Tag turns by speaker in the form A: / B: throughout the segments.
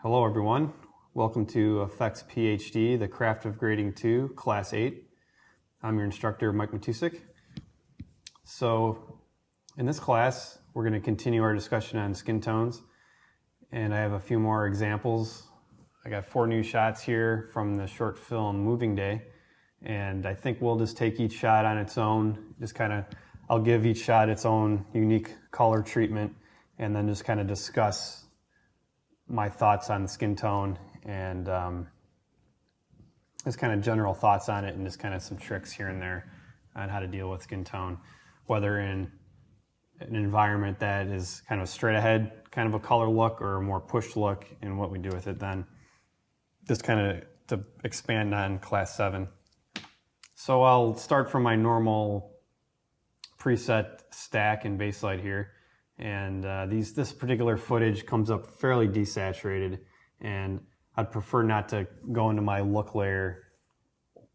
A: Hello everyone, welcome to Effects PhD, the Craft of Grading 2, Class 8. I'm your instructor, Mike Matusik. So in this class, we're going to continue our discussion on skin tones, and I have a few more examples. I got 4 new shots here from the short film Moving Day, and I think we'll just take each shot on its own, I'll give each shot its own unique color treatment, and then just kind of discuss my thoughts on the skin tone and just kind of general thoughts on it, and just kind of some tricks here and there on how to deal with skin tone, whether in an environment that is kind of straight ahead, kind of a color look, or a more pushed look, and what we do with it then. Just kind of to expand on Class 7. So I'll start from my normal preset stack in Baselight here. And this particular footage comes up fairly desaturated, and I'd prefer not to go into my look layer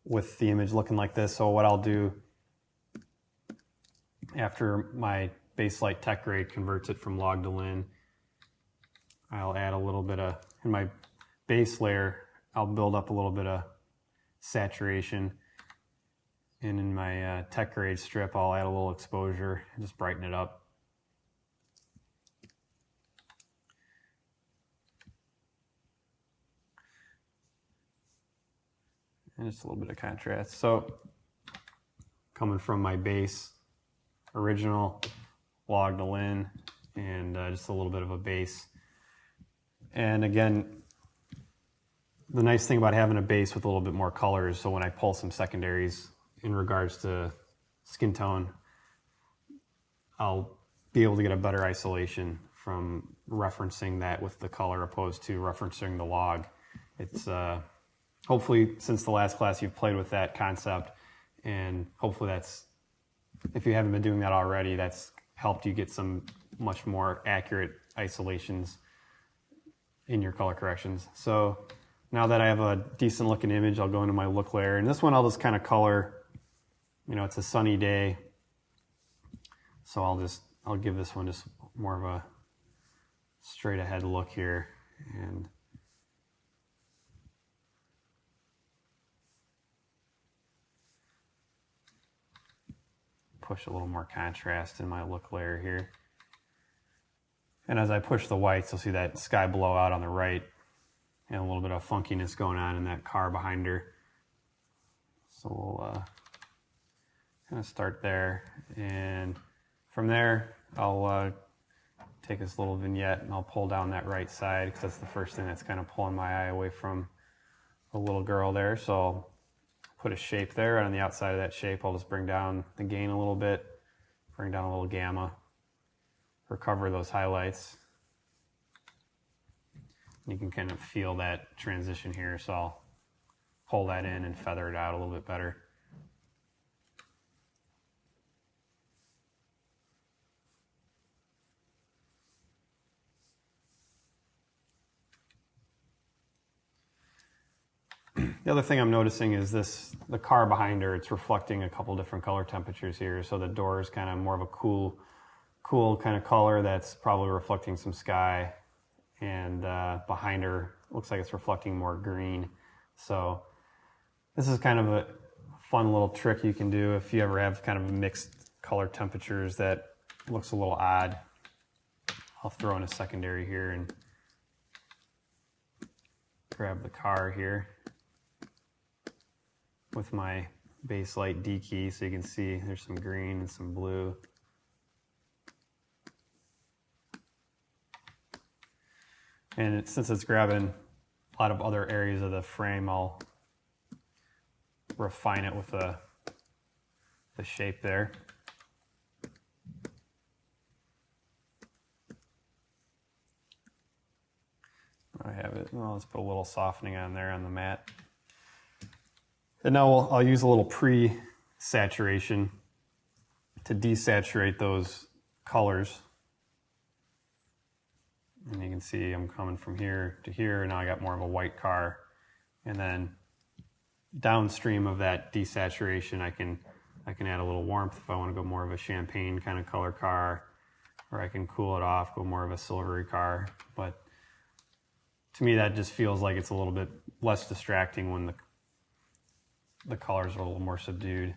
A: with the image looking like this. So what I'll do after my Baselight tech grade converts it from log to lin, I'll add a little bit of, in my base layer, I'll build up a little bit of saturation, and in my tech grade strip, I'll add a little exposure and just brighten it up. And just a little bit of contrast. So coming from my base, original, log to lin, and just a little bit of a base. And again, the nice thing about having a base with a little bit more color is so when I pull some secondaries in regards to skin tone, I'll be able to get a better isolation from referencing that with the color opposed to referencing the log. It's hopefully, since the last class, you've played with that concept, and hopefully that's, if you haven't been doing that already, that's helped you get some much more accurate isolations in your color corrections. So now that I have a decent looking image, I'll go into my look layer, and this one I'll just kind of color, it's a sunny day, so I'll give this one just more of a straight ahead look here, and push a little more contrast in my look layer here. And as I push the whites, you'll see that sky blowout on the right and a little bit of funkiness going on in that car behind her. So we'll kind of start there, and from there I'll take this little vignette and I'll pull down that right side, because that's the first thing that's kind of pulling my eye away from the little girl there. So I'll put a shape there, and on the outside of that shape I'll just bring down the gain a little bit, bring down a little gamma, recover those highlights. You can kind of feel that transition here, so I'll pull that in and feather it out a little bit better. The other thing I'm noticing is the car behind her, it's reflecting a couple different color temperatures here. So the door is kind of more of a cool kind of color that's probably reflecting some sky. And behind her, looks like it's reflecting more green. So this is kind of a fun little trick you can do if you ever have kind of mixed color temperatures that looks a little odd. I'll throw in a secondary here and grab the car here with my Baselight D key, so you can see there's some green and some blue. And since it's grabbing a lot of other areas of the frame, I'll refine it with the shape there. I have it. Well, let's put a little softening on there on the matte. And now I'll use a little pre-saturation to desaturate those colors. And you can see I'm coming from here to here, and now I got more of a white car. And then downstream of that desaturation, I can add a little warmth if I want to go more of a champagne kind of color car, or I can cool it off, go more of a silvery car. But to me that just feels like it's a little bit less distracting when the colors are a little more subdued.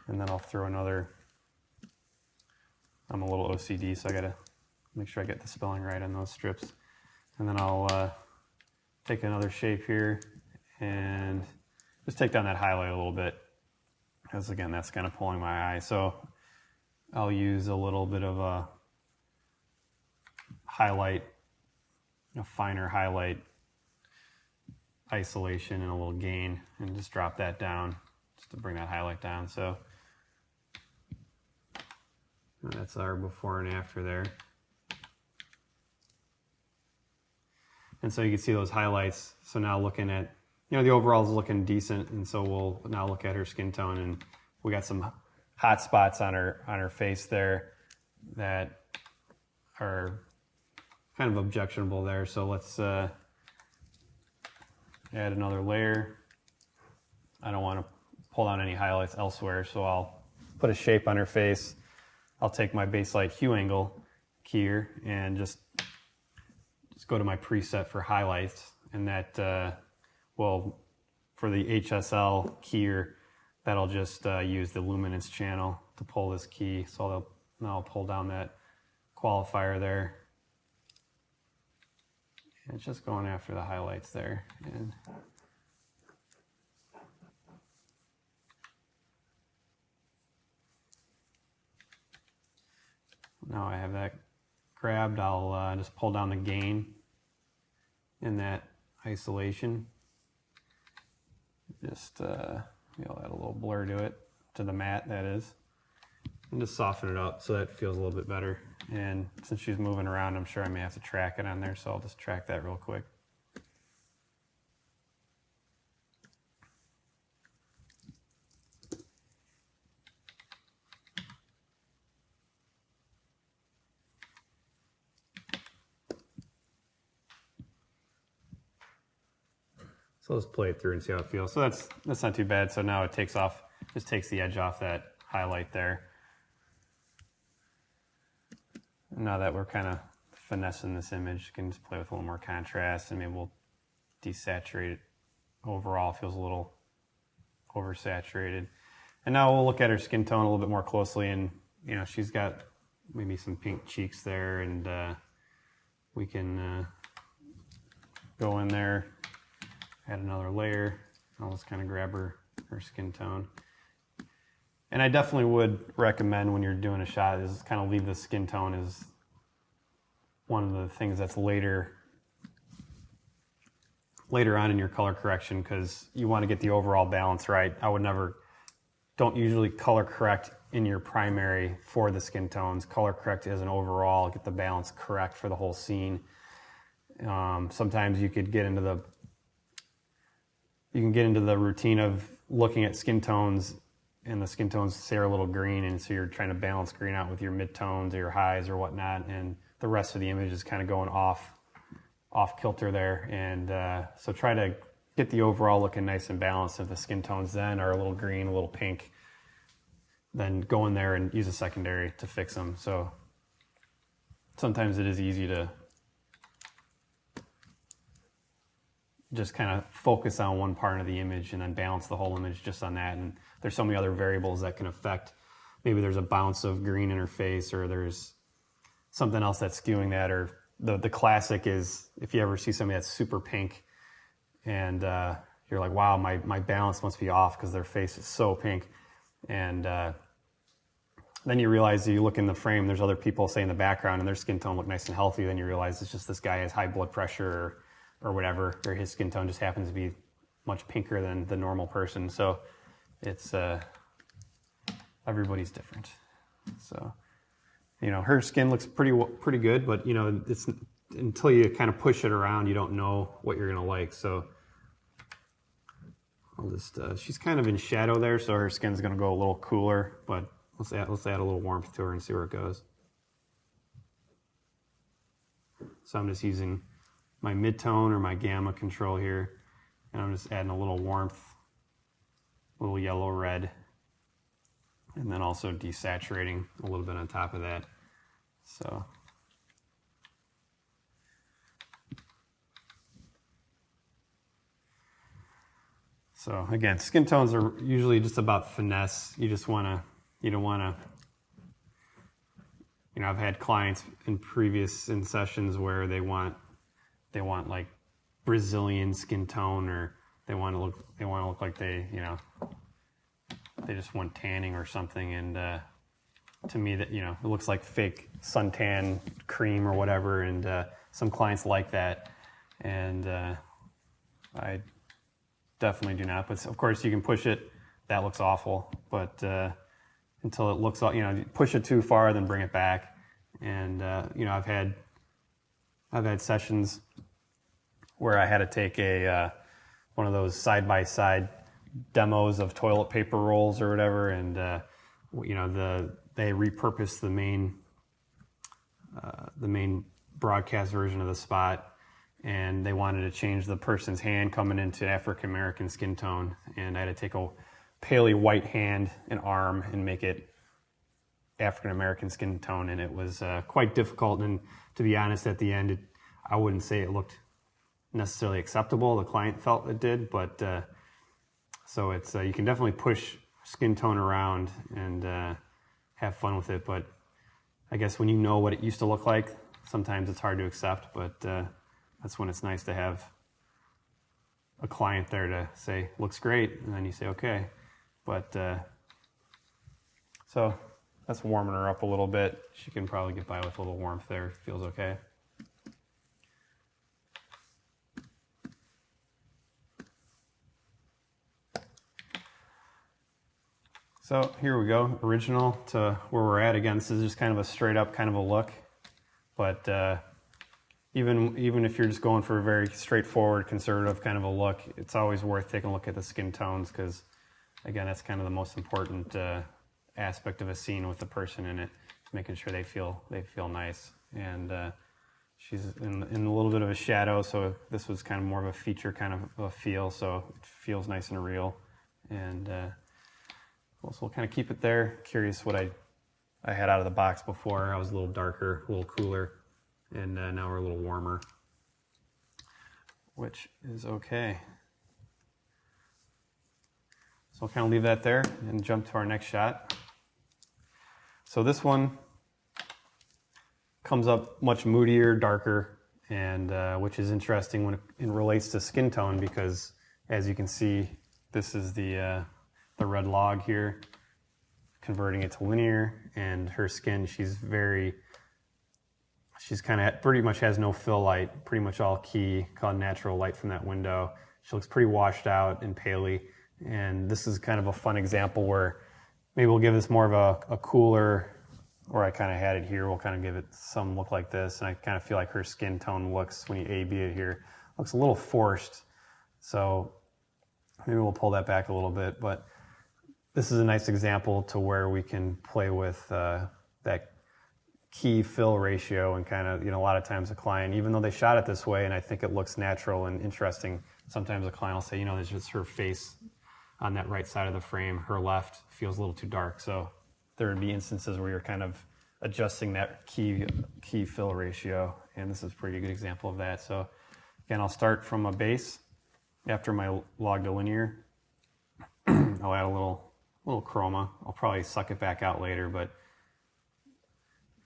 A: And then I'll throw another, I'm a little OCD, so I gotta make sure I get the spelling right on those strips. And then I'll take another shape here and just take down that highlight a little bit, because again, that's kind of pulling my eye. So I'll use a little bit of a highlight, a finer highlight isolation and a little gain, and just drop that down just to bring that highlight down. So that's our before and after there. And so you can see those highlights. So now looking at, the overall is looking decent, and so we'll now look at her skin tone, and we got some hot spots on her face there that are kind of objectionable there. So let's add another layer. I don't want to pull down any highlights elsewhere, so I'll put a shape on her face. I'll take my Baselight hue angle key here and just go to my preset for highlights, and that will, for the HSL keyer, that'll just use the luminance channel to pull this key. So I'll pull down that qualifier there. And it's just going after the highlights there. And now I have that grabbed, I'll just pull down the gain in that isolation. Just add a little blur to it, to the matte that is, and just soften it up so that it feels a little bit better. And since she's moving around, I'm sure I may have to track it on there, so I'll just track that real quick. So let's play it through and see how it feels. So that's not too bad. So now it just takes the edge off that highlight there. And now that we're kind of finessing this image, you can just play with a little more contrast, and maybe we'll desaturate it. Overall, it feels a little oversaturated. And now we'll look at her skin tone a little bit more closely, and she's got maybe some pink cheeks there, and we can go in there, add another layer. I'll just kind of grab her skin tone. And I definitely would recommend when you're doing a shot is kind of leave the skin tone as one of the things that's later on in your color correction, because you want to get the overall balance right. Don't usually color correct in your primary for the skin tones. Color correct as an overall, get the balance correct for the whole scene. Sometimes you could get into the routine of looking at skin tones, and the skin tones say are a little green, and so you're trying to balance green out with your midtones or your highs or whatnot, and the rest of the image is kind of going off kilter there. And so try to get the overall looking nice and balanced. If the skin tones then are a little green, a little pink, then go in there and use a secondary to fix them. So sometimes it is easy to just kind of focus on one part of the image and then balance the whole image just on that. And there's so many other variables that can affect. Maybe there's a bounce of green in her face, or there's something else that's skewing that. Or the classic is if you ever see somebody that's super pink and you're like, wow, my balance must be off because their face is so pink. And then you realize that you look in the frame, there's other people, say, in the background, and their skin tone look nice and healthy. Then you realize it's just this guy has high blood pressure or whatever, or his skin tone just happens to be much pinker than the normal person. So it's everybody's different. So her skin looks pretty good, but it's until you kind of push it around, you don't know what you're gonna like. So I'll just she's kind of in shadow there, so her skin's gonna go a little cooler, but let's add a little warmth to her and see where it goes. So I'm just using my mid-tone or my gamma control here, and I'm just adding a little warmth, a little yellow red, and then also desaturating a little bit on top of that. So So again, skin tones are usually just about finesse. You don't want to, I've had clients in sessions where they want like Brazilian skin tone, or they want to look like they just want tanning or something. And to me, that it looks like fake suntan cream or whatever. And some clients like that, and I definitely do not. But of course, you can push it. That looks awful, but until it looks, push it too far, then bring it back. And I've had sessions where I had to take one of those side-by-side demos of toilet paper rolls or whatever, and they repurposed the main broadcast version of the spot, and they wanted to change the person's hand coming into African American skin tone, and I had to take a palely white hand and arm and make it African American skin tone, and it was quite difficult. And to be honest, at the end, I wouldn't say it looked necessarily acceptable. The client felt it did, but so it's you can definitely push skin tone around and have fun with it. But I guess when you know what it used to look like, sometimes it's hard to accept. But that's when it's nice to have a client there to say, looks great, and then you say, okay. But so that's warming her up a little bit. She can probably get by with a little warmth there. Feels okay. So here we go, original to where we're at. Again, this is just kind of a straight up kind of a look, but even if you're just going for a very straightforward, conservative kind of a look, it's always worth taking a look at the skin tones, because again, that's kind of the most important aspect of a scene with the person in it, making sure they feel nice. And she's in a little bit of a shadow, so this was kind of more of a feature kind of a feel, so it feels nice and real. And so we'll kind of keep it there. Curious what I had out of the box before. I was a little darker, a little cooler, and now we're a little warmer, which is okay. So I'll kind of leave that there and jump to our next shot. So this one comes up much moodier, darker, and which is interesting when it relates to skin tone, because as you can see, this is the red log here, converting it to linear, and her skin, she's kind of pretty much has no fill light, pretty much all key, called natural light from that window. She looks pretty washed out and paley, and this is kind of a fun example where maybe we'll give this more of a cooler, or I kind of had it here, we'll kind of give it some look like this, and I kind of feel like her skin tone looks, when you A-B it here, looks a little forced, so maybe we'll pull that back a little bit. But this is a nice example to where we can play with that key fill ratio, and kind of, a lot of times a client, even though they shot it this way and I think it looks natural and interesting, sometimes a client will say, there's just her face on that right side of the frame, her left feels a little too dark. So there would be instances where you're kind of adjusting that key fill ratio, and this is a pretty good example of that. So again, I'll start from a base after my log to linear. I'll add a little chroma. I'll probably suck it back out later, but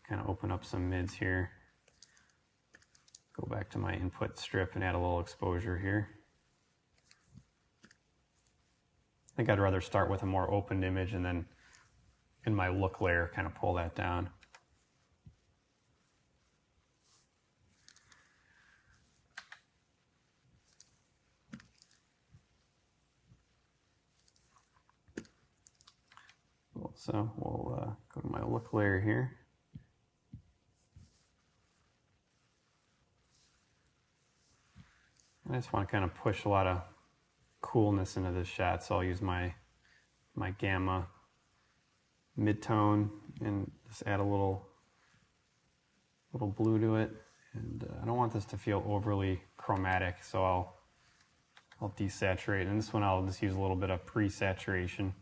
A: kind of open up some mids here. Go back to my input strip and add a little exposure here. I think I'd rather start with a more opened image and then in my look layer kind of pull that down. So we'll go to my look layer here. I just want to kind of push a lot of coolness into this shot, so I'll use my gamma mid-tone and just add a little blue to it. And I don't want this to feel overly chromatic, so I'll desaturate. And this one I'll just use a little bit of pre-saturation.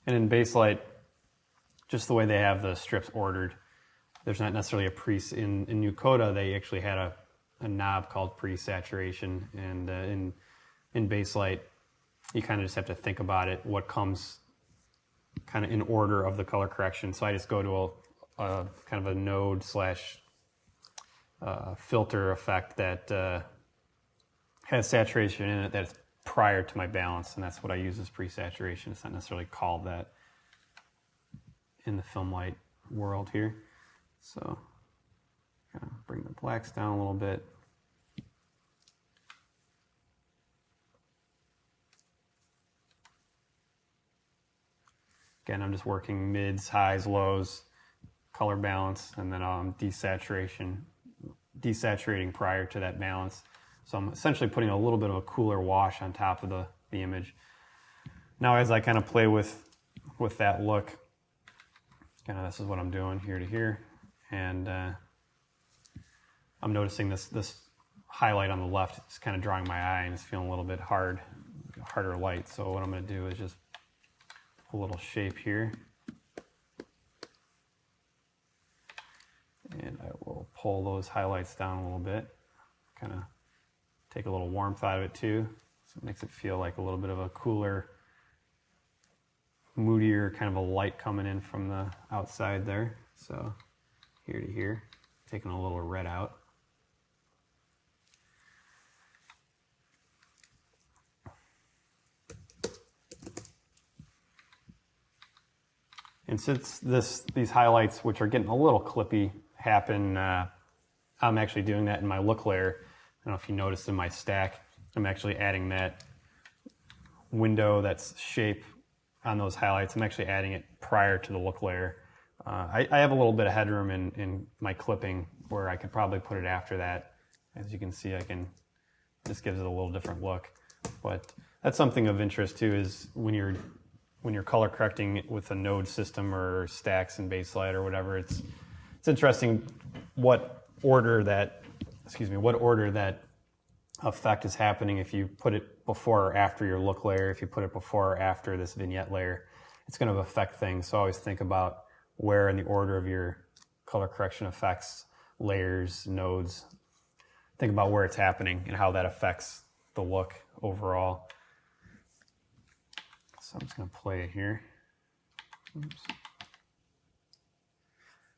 A: And in Baselight, just the way they have the strips ordered, there's not necessarily a in New Coda, they actually had a knob called pre-saturation, and in Baselight, you kind of just have to think about it, what comes kind of in order of the color correction. So I just go to a kind of a node slash filter effect that has saturation in it that's prior to my balance, and that's what I use as pre-saturation. It's not necessarily called that in the film light world here. So kind of bring the blacks down a little bit. Again, I'm just working mids, highs, lows, color balance, and then desaturating prior to that balance. So I'm essentially putting a little bit of a cooler wash on top of the image. Now as I kind of play with that look, kind of this is what I'm doing here to here, and I'm noticing this highlight on the left is kind of drawing my eye and it's feeling a little bit harder light. So what I'm going to do is just a little shape here, and I will pull those highlights down a little bit, kind of take a little warmth out of it too, so it makes it feel like a little bit of a cooler, moodier kind of a light coming in from the outside there. So here to here, taking a little red out. And since these highlights, which are getting a little clippy, happen, I'm actually doing that in my look layer. I don't know if you noticed in my stack, I'm actually adding that window, that's shape on those highlights. I'm actually adding it prior to the look layer. I have a little bit of headroom in my clipping where I could probably put it after that. As you can see, this gives it a little different look. But that's something of interest too, is when you're color correcting with a node system or stacks and Baselight or whatever, it's interesting what order that effect is happening. If you put it before or after your look layer, if you put it before or after this vignette layer, it's going to affect things. So always think about where in the order of your color correction effects, layers, nodes, think about where it's happening and how that affects the look overall. So I'm just going to play it here. Oops.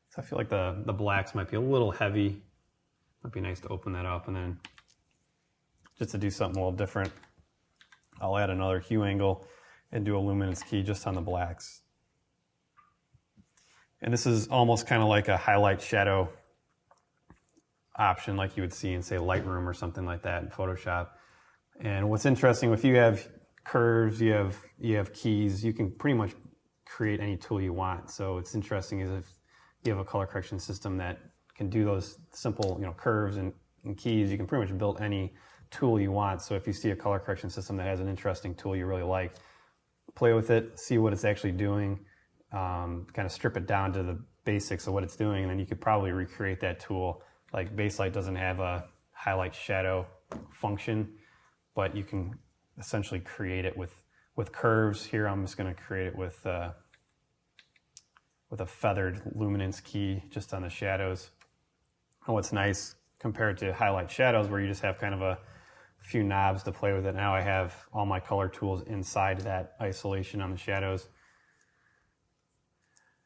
A: So I feel like the blacks might be a little heavy. Might be nice to open that up, and then just to do something a little different, I'll add another hue angle and do a luminance key just on the blacks. And this is almost kind of like a highlight shadow option like you would see in, say, Lightroom or something like that in Photoshop. And what's interesting, if you have curves, you have keys, you can pretty much create any tool you want. So what's interesting is if you have a color correction system that can do those simple, curves and keys, you can pretty much build any tool you want. So if you see a color correction system that has an interesting tool you really like, play with it, see what it's actually doing, kind of strip it down to the basics of what it's doing, and then you could probably recreate that tool. Like Baselight doesn't have a highlight shadow function, but you can essentially create it with curves. Here I'm just going to create it with a feathered luminance key just on the shadows. And what's nice compared to highlight shadows, where you just have kind of a few knobs to play with it, now I have all my color tools inside that isolation on the shadows.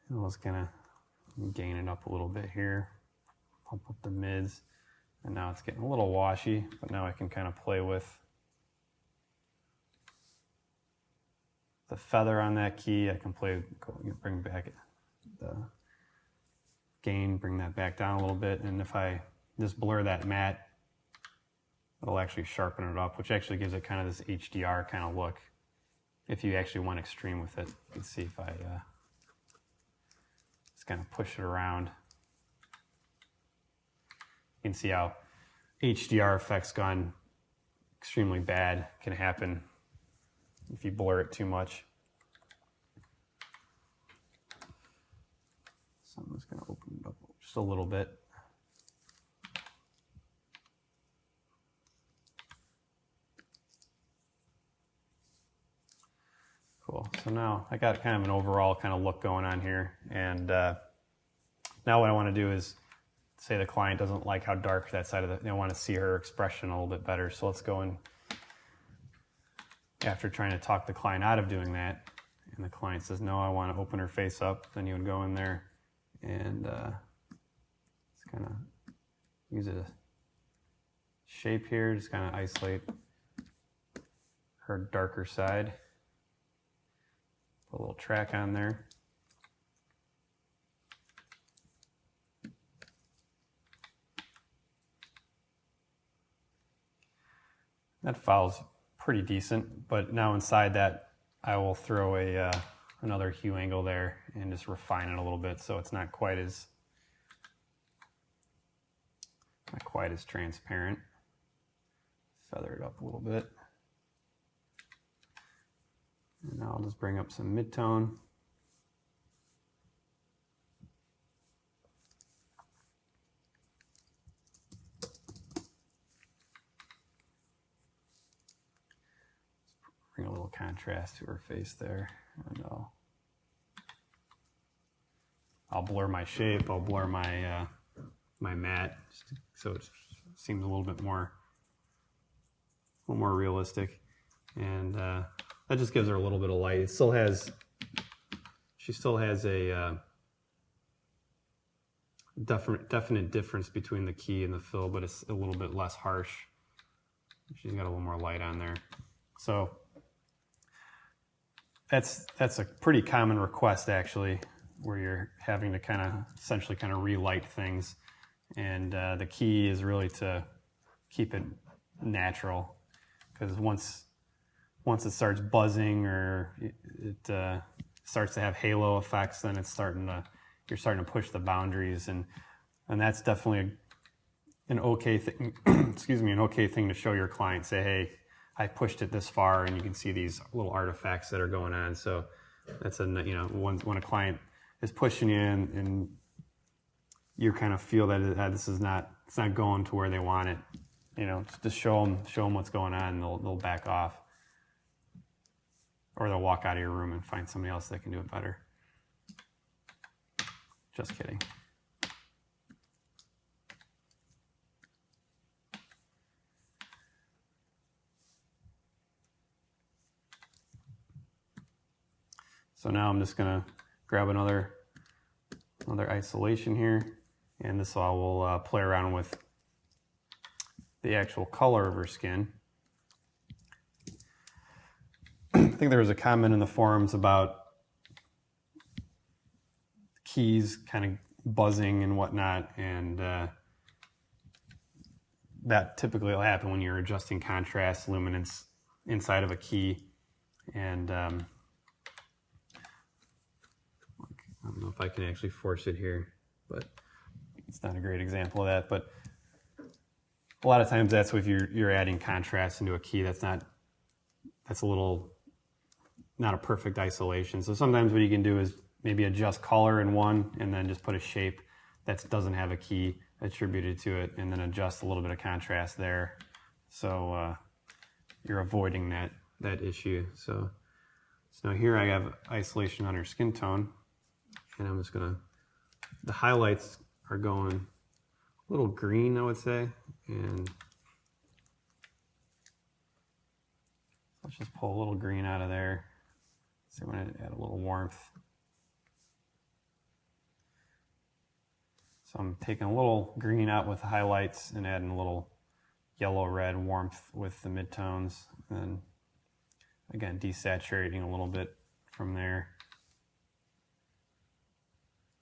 A: And let's kind of gain it up a little bit here, pump up the mids, and now it's getting a little washy, but now I can kind of play with the feather on that key. I can bring back the gain, bring that back down a little bit, and if I just blur that matte, it'll actually sharpen it up, which actually gives it kind of this HDR kind of look. If you actually want extreme with it, you can see if I just kind of push it around. You can see how HDR effects gone extremely bad can happen if you blur it too much. So I'm just going to open it up just a little bit. Cool. So now I got kind of an overall kind of look going on here, and now what I want to do is say the client doesn't like how dark that side of they want to see her expression a little bit better. So let's go and after trying to talk the client out of doing that, and the client says, no, I want to open her face up, then you would go in there and just kind of use a shape here, just kind of isolate her darker side. Put a little track on there. That file's pretty decent, but now inside that I will throw a another hue angle there and just refine it a little bit so it's not quite as transparent. Feather it up a little bit. And now I'll just bring up some mid-tone. Bring a little contrast to her face there, and I'll blur my shape. I'll blur my my matte, so it seems a little more realistic, and that just gives her a little bit of light. It still has, she still has a definite difference between the key and the fill, but it's a little bit less harsh. She's got a little more light on there, so. That's a pretty common request actually, where you're having to essentially relight things, and the key is really to keep it natural, because once it starts buzzing or it starts to have halo effects, then you're starting to push the boundaries, and that's definitely an okay thing. Excuse me, an okay thing to show your client. Say, hey, I pushed it this far, and you can see these little artifacts that are going on. So that's when a client is pushing you in, and you kind of feel that it's not going to where they want it. Just show them what's going on, and they'll back off, or they'll walk out of your room and find somebody else that can do it better. Just kidding. So now I'm just gonna grab another isolation here, and this I will play around with the actual color of her skin. I think there was a comment in the forums about keys kind of buzzing and whatnot, and that typically will happen when you're adjusting contrast, luminance inside of a key, and I don't know if I can actually force it here, but it's not a great example of that. But a lot of times that's if you're adding contrast into a key that's not a perfect isolation. So sometimes what you can do is maybe adjust color in one, and then just put a shape that doesn't have a key attributed to it, and then adjust a little bit of contrast there. So you're avoiding that issue. So now here I have isolation on her skin tone. And I'm just the highlights are going a little green, I would say. And let's just pull a little green out of there. So I'm going to add a little warmth. So I'm taking a little green out with the highlights and adding a little yellow-red warmth with the midtones. And again, desaturating a little bit from there.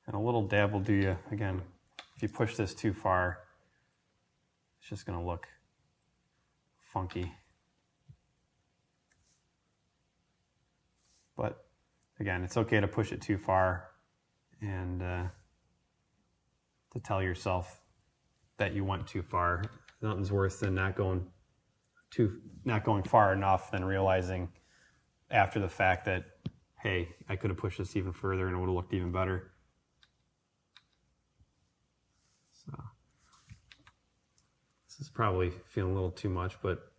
A: And a little dab will do you. Again, if you push this too far, it's just going to look funky. But again, it's okay to push it too far, and to tell yourself that you went too far. Nothing's worse than not going far enough, than realizing after the fact that, hey, I could have pushed this even further and it would have looked even better. So this is probably feeling a little too much, but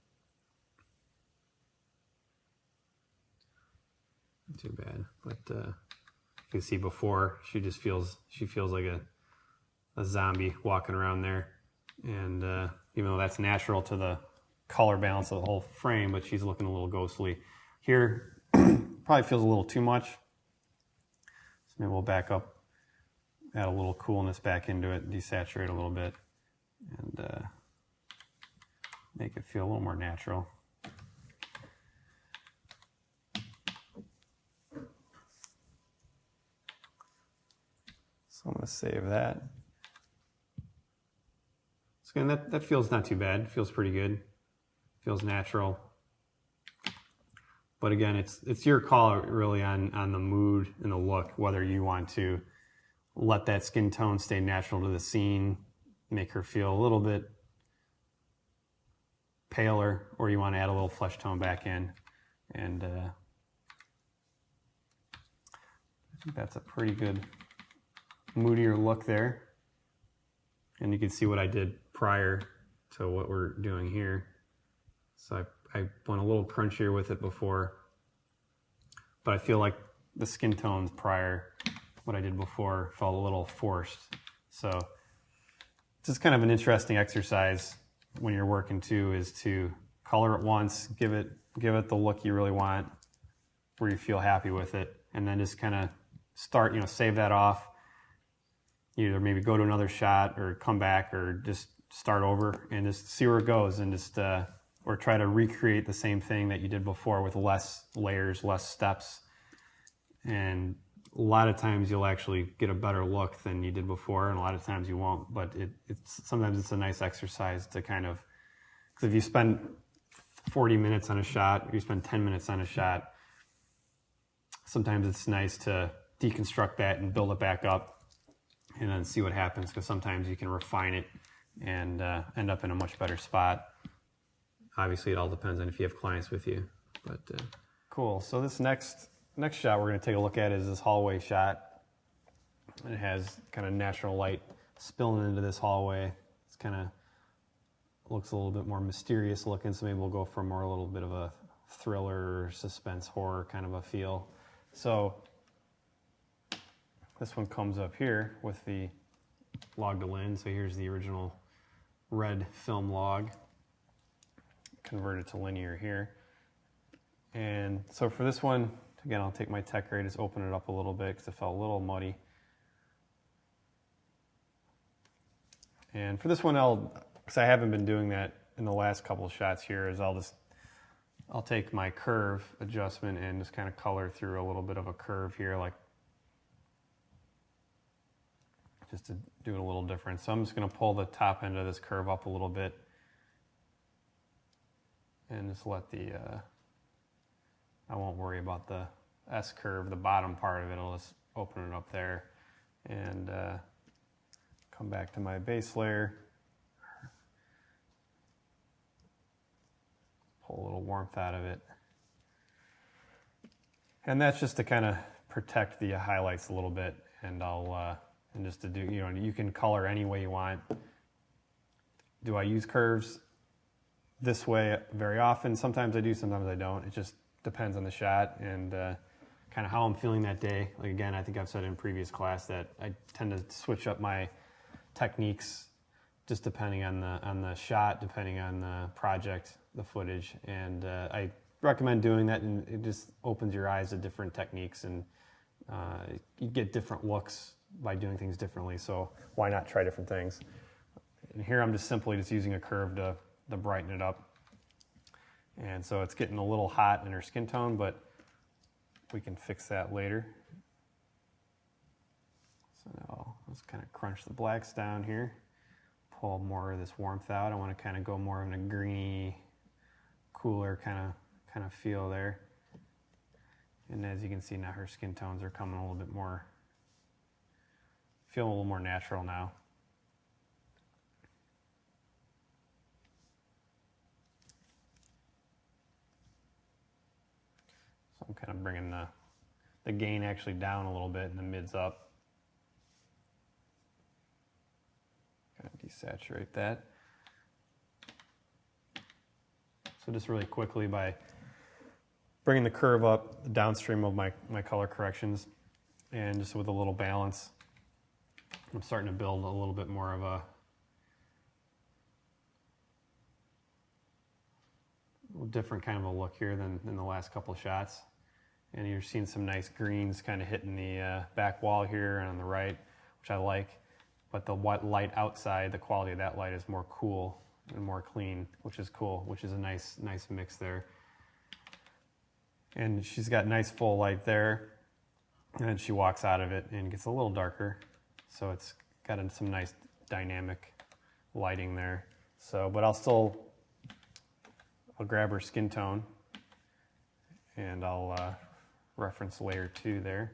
A: not too bad. But you can see before, she feels like a zombie walking around there, and even though that's natural to color balance of the whole frame, but she's looking a little ghostly. Here, probably feels a little too much. So maybe we'll back up, add a little coolness back into it, desaturate a little bit, and make it feel a little more natural. So I'm going to save that. So again, that feels not too bad. It feels pretty good. Feels natural. But again, it's your call really on the mood and the look, whether you want to let that skin tone stay natural to the scene, make her feel a little bit paler, or you want to add a little flesh tone back in. And I think that's a pretty good moodier look there. And you can see what I did prior to what we're doing here. So I went a little crunchier with it before, but I feel like the skin tones prior, what I did before, felt a little forced. So it's just kind of an interesting exercise when you're working too, is to color it once, give it the look you really want, where you feel happy with it, and then just kind of start, save that off. Either maybe go to another shot or come back or just start over and just see where it goes, and just or try to recreate the same thing that you did before with less layers, less steps. And a lot of times you'll actually get a better look than you did before, and a lot of times you won't. But sometimes it's a nice exercise to kind of, because if you spend 40 minutes on a shot, or you spend 10 minutes on a shot, sometimes it's nice to deconstruct that and build it back up and then see what happens, because sometimes you can refine it and end up in a much better spot. Obviously, it all depends on if you have clients with you. But cool. So this next shot we're going to take a look at is this hallway shot. And it has kind of natural light spilling into this hallway. It's kind of looks a little bit more mysterious looking, so maybe we'll go for a little bit of a thriller, suspense, horror kind of a feel. So this one comes up here with the log to lens. So here's the original red film log, converted to linear here. And so for this one, again, I'll take my tech ray, just open it up a little bit because it felt a little muddy. And for this one, because I haven't been doing that in the last couple of shots here, is I'll take my curve adjustment and just kind of color through a little bit of a curve here, like just to do it a little different. So I'm just going to pull the top end of this curve up a little bit and just let I won't worry about the S curve, the bottom part of it. I'll just open it up there and come back to my base layer. Pull a little warmth out of it. And that's just to kind of protect the highlights a little bit, and and just to do, you can color any way you want. Do I use curves this way very often? Sometimes I do, sometimes I don't. It just depends on the shot and kind of how I'm feeling that day. Like, again, I think I've said in previous class that I tend to switch up my techniques just depending on the shot, depending on the project, the footage, and I recommend doing that, and it just opens your eyes to different techniques, and you get different looks by doing things differently, so why not try different things? And here I'm just simply using a curve to brighten it up. And so it's getting a little hot in her skin tone, but we can fix that later. So now let's kind of crunch the blacks down here, pull more of this warmth out. I want to kind of go more in a greeny, cooler kind of feel there. And as you can see now, her skin tones are coming a little bit more, feeling a little more natural now. So I'm kind of bringing the gain actually down a little bit and the mids up. Kind of desaturate that. So just really quickly, by bringing the curve up downstream of my color corrections, and just with a little balance, I'm starting to build a little bit more of a little different kind of a look here than in the last couple of shots. And you're seeing some nice greens kind of hitting the back wall here and on the right, which I like. But the light outside, the quality of that light is more cool and more clean, which is cool, which is a nice mix there. And she's got nice full light there. And then she walks out of it and gets a little darker. So it's got some nice dynamic lighting there. So, but I'll grab her skin tone and I'll reference layer 2 there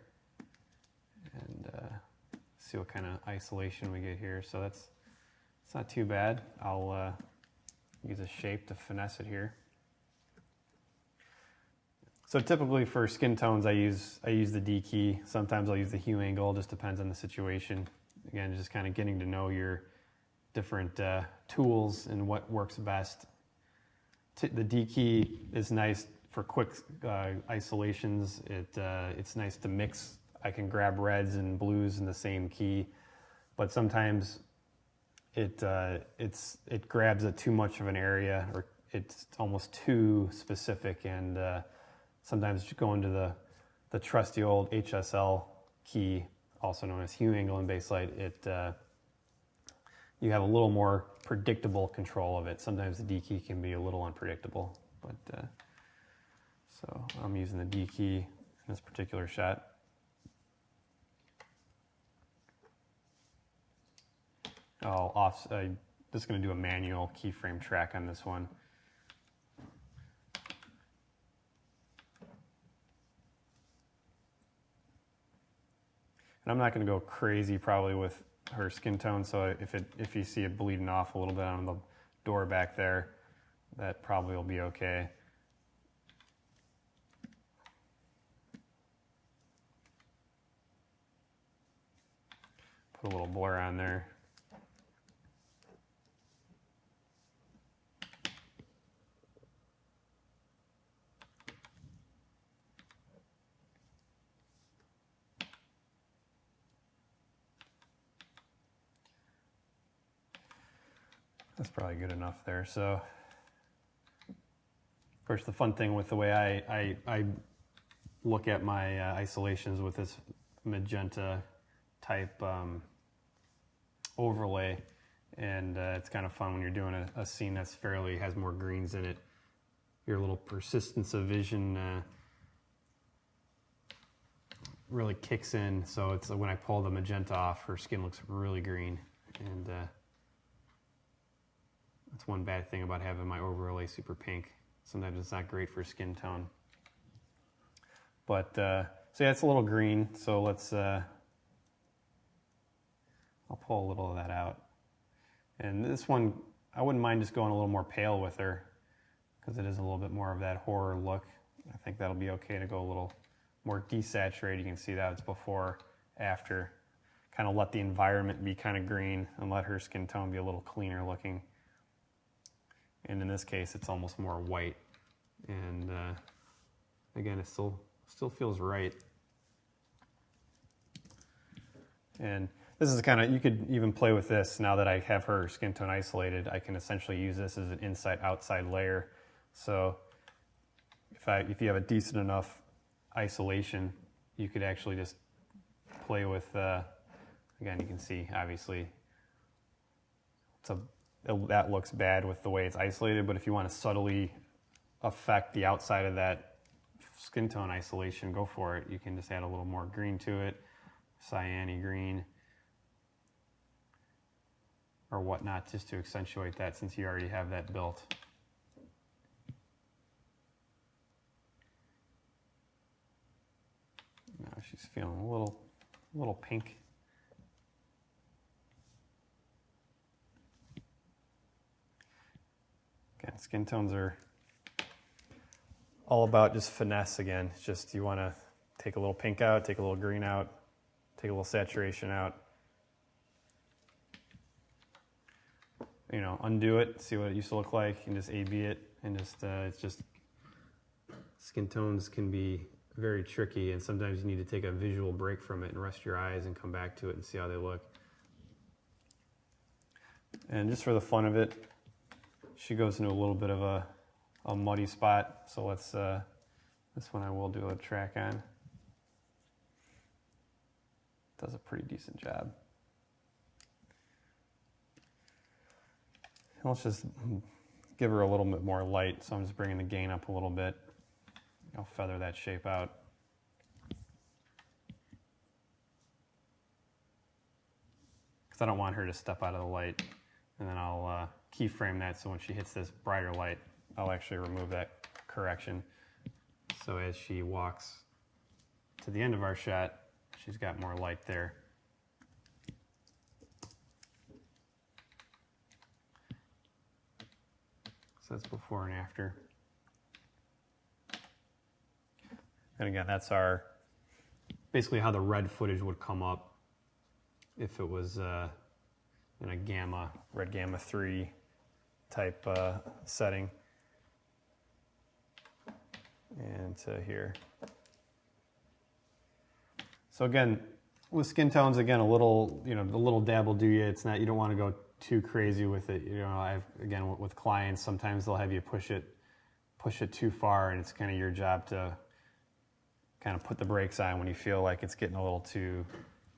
A: and see what kind of isolation we get here. So it's not too bad. I'll use a shape to finesse it here. So typically for skin tones, I use the D key. Sometimes I'll use the hue angle. Just depends on the situation. Again, just kind of getting to know your different tools and what works best. The D key is nice for quick isolations. It's nice to mix. I can grab reds and blues in the same key, but sometimes it grabs too much of an area, or it's almost too specific, and sometimes you go into the trusty old HSL key, also known as hue angle in Baselight. You have a little more predictable control of it. Sometimes the D key can be a little unpredictable, but so I'm using the D key in this particular shot. I'm just going to do a manual keyframe track on this one. And I'm not going to go crazy probably with her skin tone, so if you see it bleeding off a little bit on the door back there, that probably will be okay. Put a little blur on there. That's probably good enough there. So, of course, the fun thing with the way I look at my isolations with this magenta type overlay, and it's kind of fun when you're doing a scene that's has more greens in it. Your little persistence of vision really kicks in. So it's when I pull the magenta off, her skin looks really green, and that's one bad thing about having my overlay super pink. Sometimes it's not great for skin tone. But, so yeah, it's a little green. So let's, I'll pull a little of that out. And this one, I wouldn't mind just going a little more pale with her, because it is a little bit more of that horror look. I think that'll be okay to go a little more desaturated. You can see that it's before, after. Kind of let the environment be kind of green and let her skin tone be a little cleaner looking. And in this case, it's almost more white. And again, it still feels right. And this is kind of, you could even play with this now that I have her skin tone isolated. I can essentially use this as an inside-outside layer. So if you have a decent enough isolation, you could actually just play with, again, you can see, obviously, that looks bad with the way it's isolated, but if you want to subtly affect the outside of that skin tone isolation, go for it. You can just add a little more green to it, cyany green, or whatnot, just to accentuate that since you already have that built. Now she's feeling a little pink. Again, skin tones are all about just finesse again. It's just you want to take a little pink out, take a little green out, take a little saturation out. You know, undo it, see what it used to look like, and just A/B it. And just, it's just, skin tones can be very tricky, and sometimes you need to take a visual break from it and rest your eyes and come back to it and see how they look. And just for the fun of it, she goes into a little bit of a a muddy spot. So let's, this one I will do a track on. Does a pretty decent job. Let's just give her a little bit more light. So I'm just bringing the gain up a little bit. I'll feather that shape out. Because I don't want her to step out of the light. And then I'll keyframe that so when she hits this brighter light, I'll actually remove that correction. So as she walks to the end of our shot, she's got more light there. So that's before and after. And again, that's our, basically how the red footage would come up if it was in a gamma, red gamma 3 type setting. And to here. So again, with skin tones, again, a little dab will do you. It's not, you don't want to go too crazy with it. Again, with clients, sometimes they'll have you push it too far, and it's kind of your job to kind of put the brakes on when you feel like it's getting a little too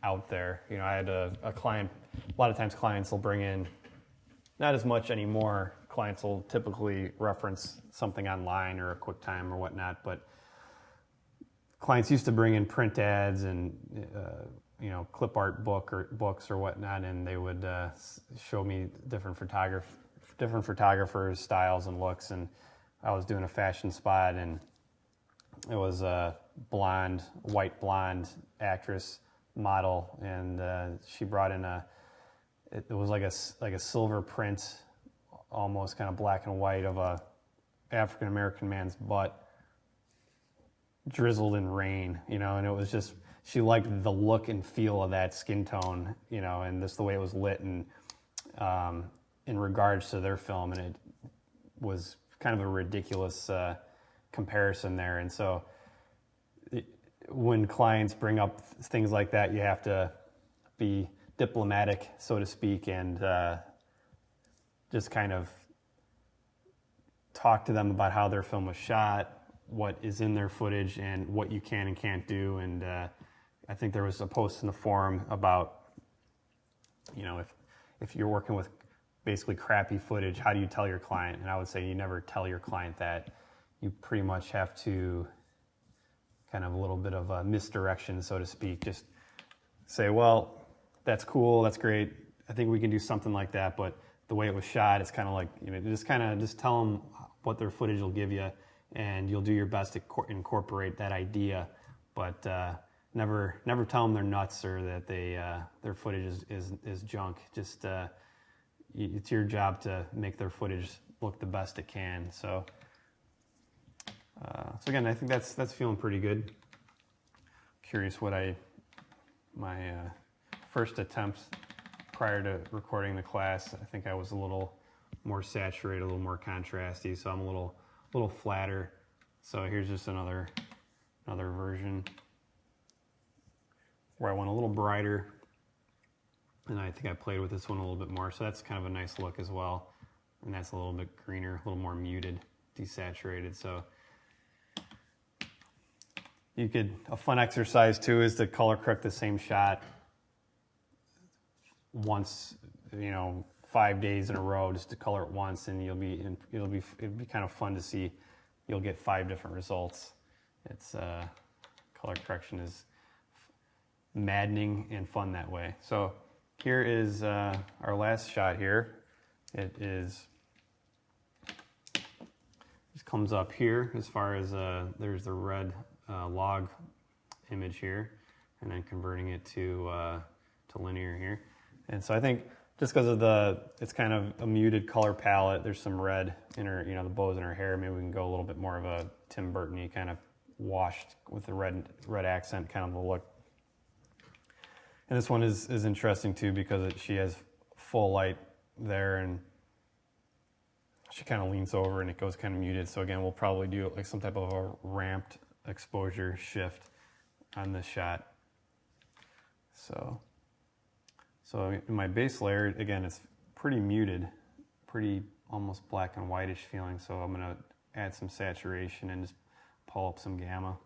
A: out there. I had a client, a lot of times clients will bring in, not as much anymore, clients will typically reference something online or a QuickTime or whatnot, but clients used to bring in print ads and clip art books or whatnot, and they would show me different photographers' styles and looks. And I was doing a fashion spot, and it was a white blonde actress model, and she brought in it was like a silver print, almost kind of black and white, of a African American man's butt drizzled in rain, and it was just, she liked the look and feel of that skin tone, and just the way it was lit, and in regards to their film, and it was kind of a ridiculous comparison there. And so when clients bring up things like that, you have to be diplomatic, so to speak, and just kind of talk to them about how their film was shot, what is in their footage, and what you can and can't do. And I think there was a post in the forum about, if you're working with basically crappy footage, how do you tell your client? And I would say you never tell your client that. You pretty much have to kind of a little bit of a misdirection, so to speak. Just say, well, that's cool, that's great, I think we can do something like that, but the way it was shot, it's kind of like, just tell them what their footage will give you, and you'll do your best to incorporate that idea, but never tell them they're nuts or that their footage is junk. Just it's your job to make their footage look the best it can. So again, I think that's feeling pretty good. Curious what my first attempts prior to recording the class, I think I was a little more saturated, a little more contrasty, so I'm a little flatter. So here's just another version where I went a little brighter, and I think I played with this one a little bit more. So that's kind of a nice look as well, and that's a little bit greener, a little more muted, desaturated. So a fun exercise too is to color correct the same shot once, 5 days in a row, just to color it once, and it'll be kind of fun to see. You'll get 5 different results. It's color correction is maddening and fun that way. So here is our last shot here. It just comes up here as far as there's the red log image here, and then converting it to linear here. And so I think just because of it's kind of a muted color palette, there's some red in her, the bows in her hair. Maybe we can go a little bit more of a Tim Burton-y kind of washed with the red accent kind of a look. And this one is interesting too because she has full light there, and she kind of leans over and it goes kind of muted. So again, we'll probably do like some type of a ramped exposure shift on this shot. So in my base layer, again, it's pretty muted, pretty almost black and whitish feeling. So I'm going to add some saturation and just pull up some gamma.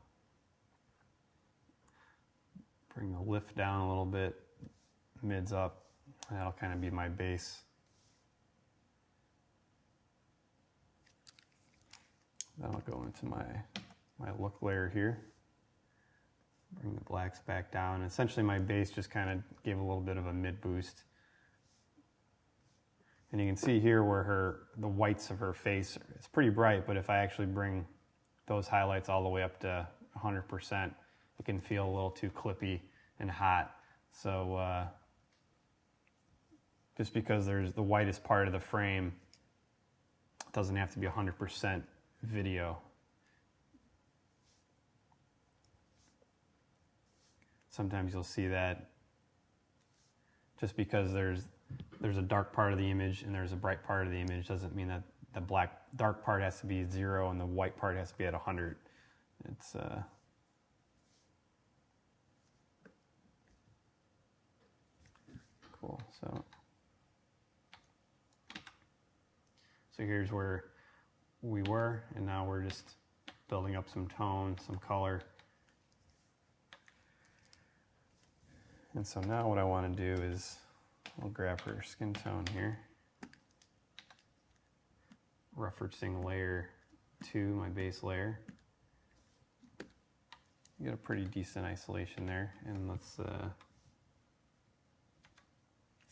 A: Bring the lift down a little bit, mids up, and that'll kind of be my base. Then I'll go into my look layer here. Bring the blacks back down. Essentially my base just kind of gave a little bit of a mid boost. And you can see here where the whites of her face, it's pretty bright, but if I actually bring those highlights all the way up to 100%, it can feel a little too clippy and hot. So just because there's the whitest part of the frame, it doesn't have to be 100% video. Sometimes you'll see that just because there's a dark part of the image and there's a bright part of the image doesn't mean that the dark part has to be 0 and the white part has to be at 100. It's cool. So here's where we were, and now we're just building up some tone, some color. And so now what I want to do is I'll grab her skin tone here, referencing layer 2, my base layer. You get a pretty decent isolation there, and let's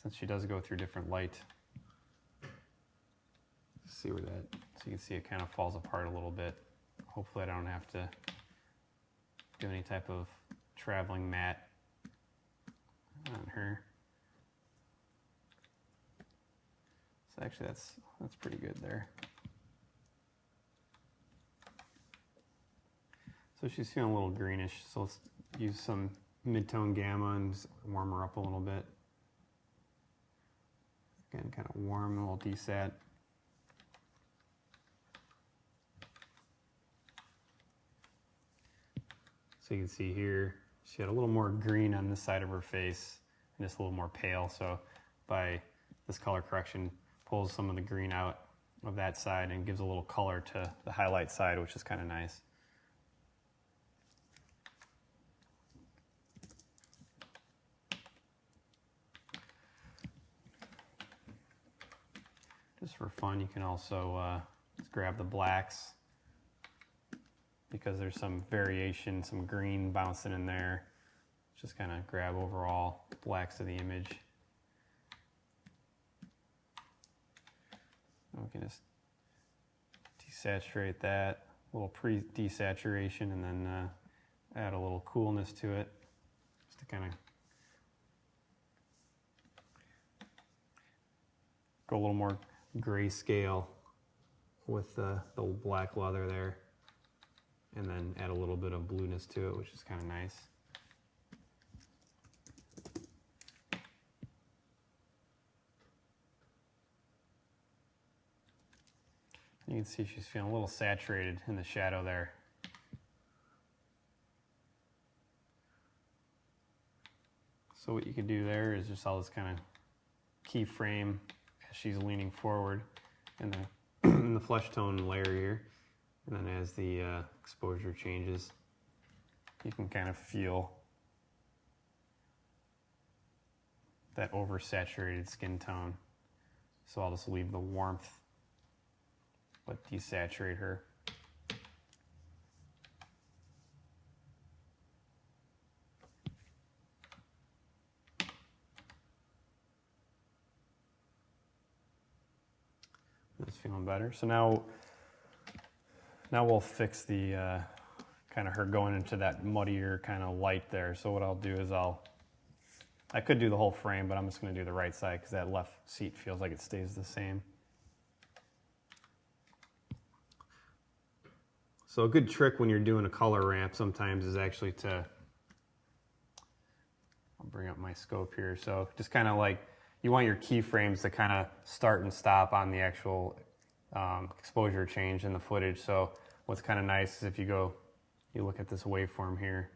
A: since she does go through different light, see where that, so you can see it kind of falls apart a little bit. Hopefully I don't have to do any type of traveling matte on her. So actually that's pretty good there. So she's feeling a little greenish, so let's use some mid-tone gamma and just warm her up a little bit. Again, kind of warm, a little desat. So you can see here, she had a little more green on this side of her face and just a little more pale. So by this color correction, pulls some of the green out of that side and gives a little color to the highlight side, which is kind of nice. Just for fun, you can also just grab the blacks, because there's some variation, some green bouncing in there. Just kind of grab overall blacks of the image. We can just desaturate that, a little pre-desaturation, and then add a little coolness to it, just to kind of go a little more grayscale with the black leather there, and then add a little bit of blueness to it, which is kind of nice. You can see she's feeling a little saturated in the shadow there. So what you can do there is just I'll just kind of keyframe as she's leaning forward in the flesh tone layer here. And then as the exposure changes, you can kind of feel that oversaturated skin tone. So I'll just leave the warmth, but desaturate her. That's feeling better. So now we'll fix the kind of her going into that muddier kind of light there. So what I'll do is I could do the whole frame, but I'm just going to do the right side because that left seat feels like it stays the same. So a good trick when you're doing a color ramp sometimes is actually I'll bring up my scope here. So just kind of like, you want your keyframes to kind of start and stop on the actual exposure change in the footage. So what's kind of nice is if you look at this waveform here.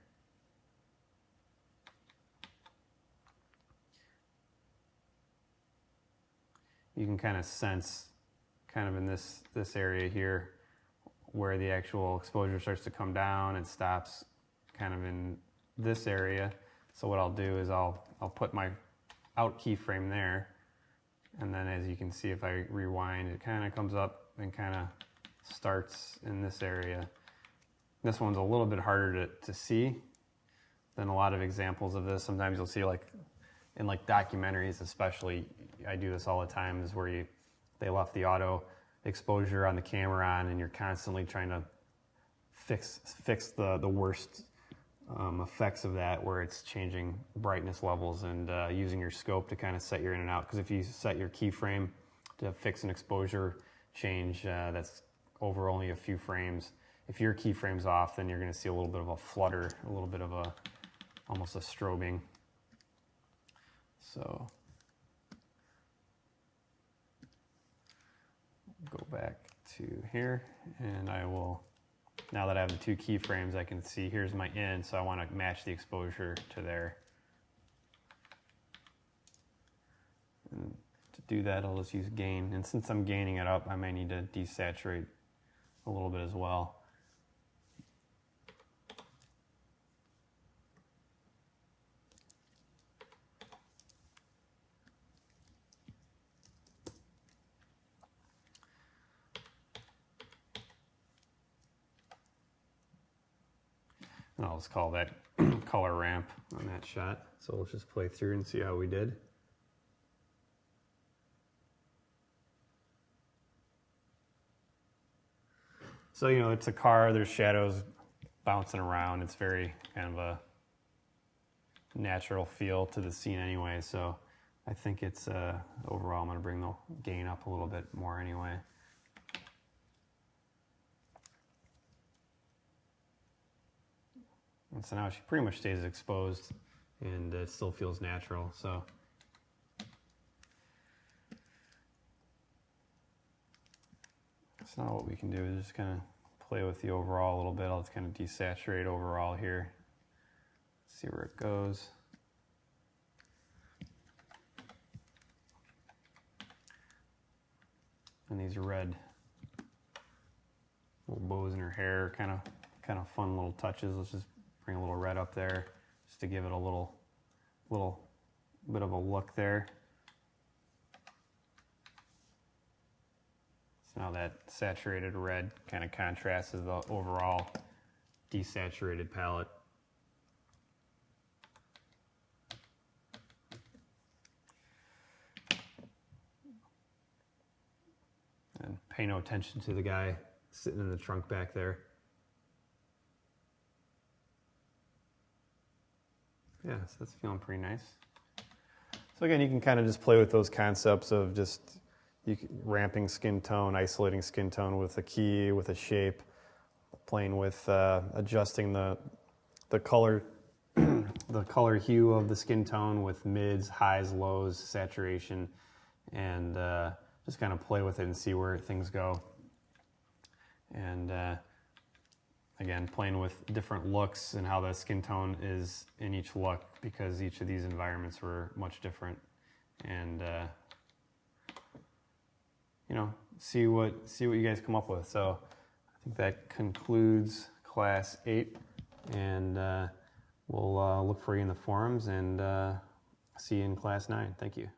A: You can kind of sense, kind of in this area here, where the actual exposure starts to come down. It stops kind of in this area. So what I'll do is I'll put my out keyframe there, and then as you can see, if I rewind, it kind of comes up and kind of starts in this area. This one's a little bit harder to see than a lot of examples of this. Sometimes you'll see, like in like documentaries especially, I do this all the time, is where they left the auto exposure on the camera on, and you're constantly trying to fix the worst effects of that, where it's changing brightness levels and using your scope to kind of set your in and out. Because if you set your keyframe to fix an exposure change that's over only a few frames, if your keyframe's off, then you're going to see a little bit of a flutter, a little bit of almost a strobing. So go back to here, and I will, now that I have the two keyframes, I can see here's my in, so I want to match the exposure to there. And to do that, I'll just use gain, and since I'm gaining it up, I may need to desaturate a little bit as well. And I'll just call that color ramp on that shot. So let's just play through and see how we did. So, you know, it's a car, there's shadows bouncing around. It's very kind of a natural feel to the scene anyway. So I think it's, overall, I'm gonna bring the gain up a little bit more anyway. And so now she pretty much stays exposed, and it still feels natural. So now what we can do is just kind of play with the overall a little bit. I'll just kind of desaturate overall here, see where it goes. And these red little bows in her hair, kind of fun little touches. Let's just bring a little red up there just to give it a little bit of a look there. So now that saturated red kind of contrasts with the overall desaturated palette. And pay no attention to the guy sitting in the trunk back there. Yeah, so that's feeling pretty nice. So again, you can kind of just play with those concepts of just ramping skin tone, isolating skin tone with a key, with a shape, playing with adjusting the color the color hue of the skin tone with mids, highs, lows, saturation, and just kind of play with it and see where things go. And again, playing with different looks and how the skin tone is in each look, because each of these environments were much different. And you know, see what you guys come up with. So I think that concludes class 8, and we'll look for you in the forums, and see you in class 9. Thank you.